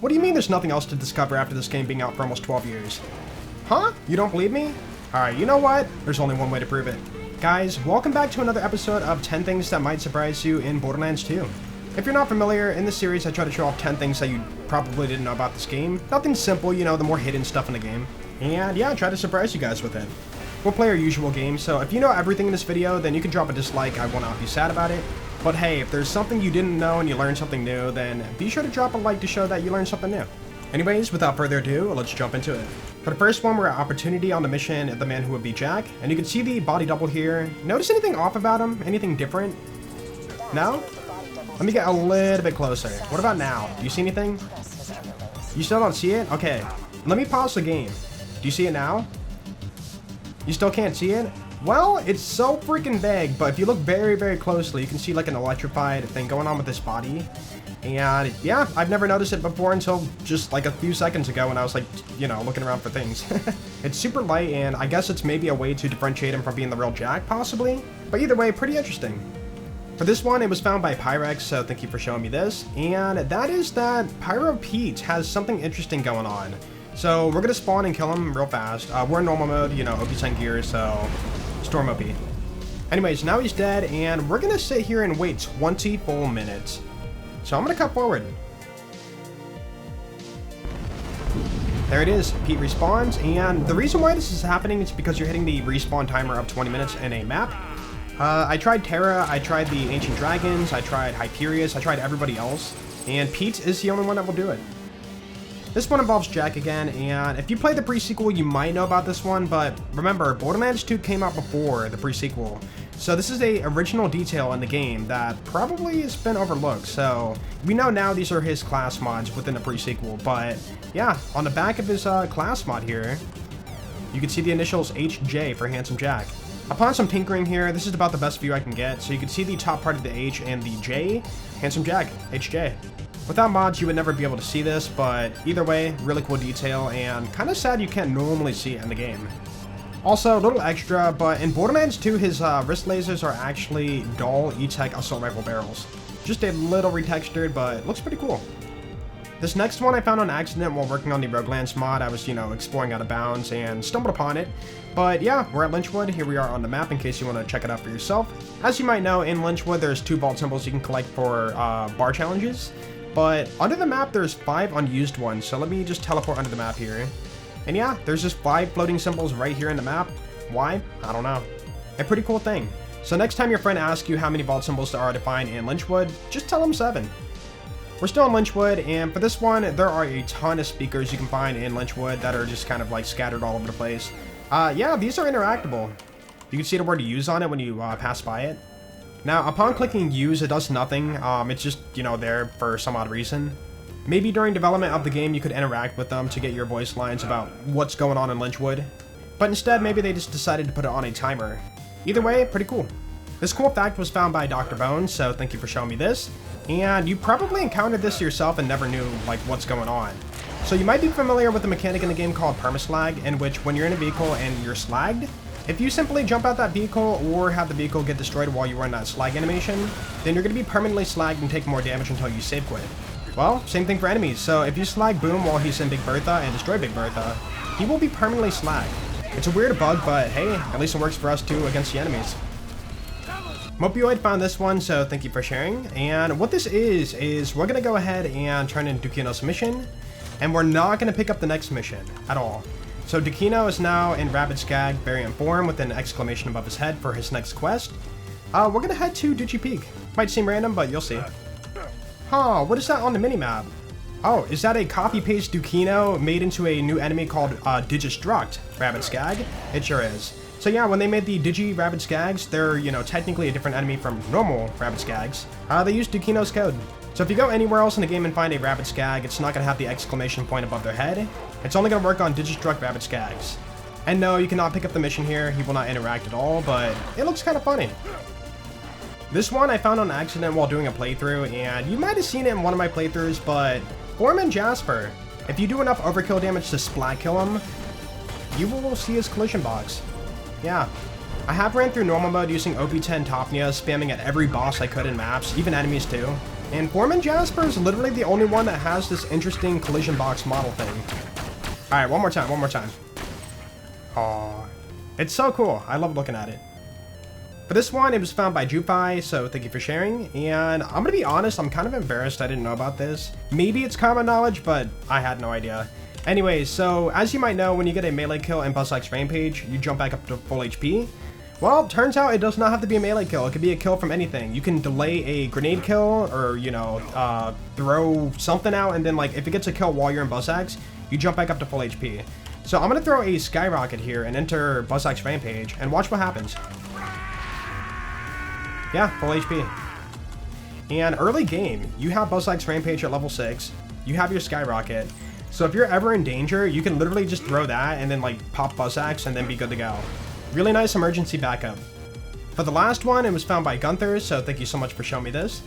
What do you mean there's nothing else to discover after this game being out for almost 12 years? Huh? You don't believe me? Alright, you know what? There's only one way to prove it. Guys, welcome back to another episode of 10 things that might surprise you in Borderlands 2. If you're not familiar, in this series I try to show off 10 things that you probably didn't know about this game. Nothing simple, you know, the more hidden stuff in the game. And yeah, I try to surprise you guys with it. We'll play our usual game, so if you know everything in this video, then you can drop a dislike. I will not be sad about it. But hey, if there's something you didn't know and you learned something new, then be sure to drop a like to show that you learned something new. Anyways, without further ado, let's jump into it. For the first one, we're at Opportunity on the mission, The Man Who Would Be Jack, and you can see the body double here. Notice anything off about him? Anything different? No? Let me get a little bit closer. What about now? Do you see anything? You still don't see it? Okay, let me pause the game. Do you see it now? You still can't see it? Well, it's so freaking vague, but if you look very, very closely, you can see like an electrified thing going on with this body. And yeah, I've never noticed it before until just like a few seconds ago when I was like, you know, looking around for things. It's super light, and I guess it's maybe a way to differentiate him from being the real Jack, possibly. But either way, pretty interesting. For this one, it was found by Pyrex, so thank you for showing me this. And that is that Pyro Pete has something interesting going on. So we're gonna spawn and kill him real fast. We're in normal mode, you know, OP10 gear, so storm OP. Anyways, now he's dead, and we're gonna sit here and wait 20 full minutes. So I'm gonna cut forward. There it is, Pete respawns, and the reason why this is happening is because you're hitting the respawn timer of 20 minutes in a map. I tried Terra, I tried the Ancient Dragons, I tried Hyperius, I tried everybody else, and Pete is the only one that will do it. This one involves Jack again, and if you played the pre-sequel, you might know about this one, but remember, Borderlands 2 came out before the pre-sequel, so this is a original detail in the game that probably has been overlooked. So we know now these are his class mods within the pre-sequel, but yeah, on the back of his class mod here, you can see the initials HJ for Handsome Jack. Upon some tinkering here, this is about the best view I can get, so you can see the top part of the H and the J, Handsome Jack, HJ. Without mods, you would never be able to see this, but either way, really cool detail, and kind of sad you can't normally see it in the game. Also, a little extra, but in Borderlands 2, his wrist lasers are actually dull E-Tech assault rifle barrels. Just a little retextured, but looks pretty cool. This next one I found on accident while working on the Borderlands mod. I was, you know, exploring out of bounds and stumbled upon it. But yeah, we're at Lynchwood. Here we are on the map in case you want to check it out for yourself. As you might know, in Lynchwood, there's 2 vault symbols you can collect for bar challenges. But under the map, there's 5 unused ones, so let me just teleport under the map here. And yeah, there's just 5 floating symbols right here in the map. Why? I don't know. A pretty cool thing. So next time your friend asks you how many vault symbols there are to find in Lynchwood, just tell them 7. We're still in Lynchwood, and for this one, there are a ton of speakers you can find in Lynchwood that are just kind of like scattered all over the place. Yeah, these are interactable. You can see the word use on it when you pass by it. Now, upon clicking use, it does nothing. It's just, you know, there for some odd reason. Maybe during development of the game, you could interact with them to get your voice lines about what's going on in Lynchwood. But instead, maybe they just decided to put it on a timer. Either way, pretty cool. This cool fact was found by Dr. Bones, so thank you for showing me this. And you probably encountered this yourself and never knew, like, what's going on. So you might be familiar with the mechanic in the game called Perma Slag, in which when you're in a vehicle and you're slagged, if you simply jump out that vehicle or have the vehicle get destroyed while you run that slag animation, then you're going to be permanently slagged and take more damage until you save quit. Well, same thing for enemies, so if you slag Boom while he's in Big Bertha and destroy Big Bertha, he will be permanently slagged. It's a weird bug, but hey, at least it works for us too against the enemies. Mopioid found this one, so thank you for sharing. And what this is we're going to go ahead and turn in Dukino's mission, and we're not going to pick up the next mission at all. So Dukino is now in Rampage Skag variant form with an exclamation above his head for his next quest. We're going to head to Duchy Peak. Might seem random, but you'll see. Huh, what is that on the minimap? Oh, is that a copy-paste Dukino made into a new enemy called Digistruct Rampage Skag? It sure is. So yeah, when they made the Digi Rampage Skags, they're, you know, technically a different enemy from normal Rampage Skags. They use Dukino's code. So if you go anywhere else in the game and find a Rampage Skag, it's not going to have the exclamation point above their head. It's only going to work on Digistruct Rampage Skags. And no, you cannot pick up the mission here. He will not interact at all, but it looks kind of funny. This one I found on accident while doing a playthrough, and you might have seen it in one of my playthroughs, but Foreman Jasper, if you do enough overkill damage to splat kill him, you will see his collision box. Yeah. I have ran through normal mode using OP10 Topnia, spamming at every boss I could in maps, even enemies too. And Foreman Jasper is literally the only one that has this interesting collision box model thing. Alright, one more time, one more time. Aww. It's so cool. I love looking at it. For this one, it was found by Jupi, so thank you for sharing. And I'm gonna be honest, I'm kind of embarrassed I didn't know about this. Maybe it's common knowledge, but I had no idea. Anyways, so as you might know, when you get a melee kill in Perma Slag's Rampage, you jump back up to full HP. Well, turns out it does not have to be a melee kill. It could be a kill from anything. You can delay a grenade kill or, you know, throw something out, and then, like, if it gets a kill while you're in Perma Slag's, you jump back up to full HP. So I'm going to throw a skyrocket here and enter Perma Slag's Rampage, and watch what happens. Yeah, full HP. And early game, you have Perma Slag's Rampage at level 6. You have your skyrocket. So if you're ever in danger, you can literally just throw that and then, like, pop Perma Slag's and then be good to go. Really nice emergency backup. For the last one, it was found by Gunther, so thank you so much for showing me this.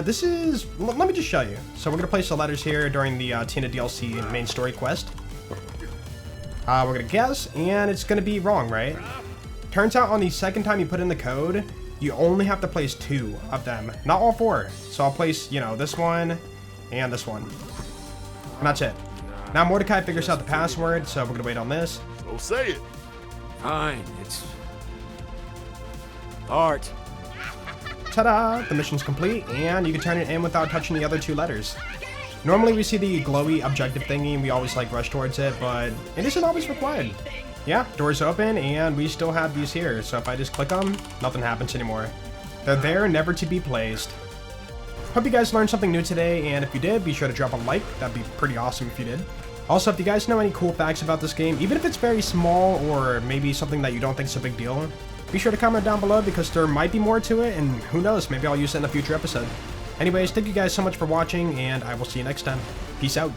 This is... let me just show you. So we're going to place the letters here during the Tina DLC main story quest. We're going to guess, and it's going to be wrong, right? Turns out on the second time you put in the code, you only have to place 2 of them, not all 4. So I'll place, you know, this one and this one. And that's it. Now Mordecai figures out the password, so we're going to wait on this. So say it. Fine, it's art. Ta-da! The mission's complete, and you can turn it in without touching the other 2 letters. Normally we see the glowy objective thingy and we always like rush towards it, but it isn't always required. Yeah, doors open, and we still have these here, so if I just click them, nothing happens anymore. They're there, never to be placed. Hope you guys learned something new today, and if you did, be sure to drop a like. That'd be pretty awesome if you did. Also, if you guys know any cool facts about this game, even if it's very small or maybe something that you don't think is a big deal, be sure to comment down below because there might be more to it, and who knows, maybe I'll use it in a future episode. Anyways, thank you guys so much for watching, and I will see you next time. Peace out.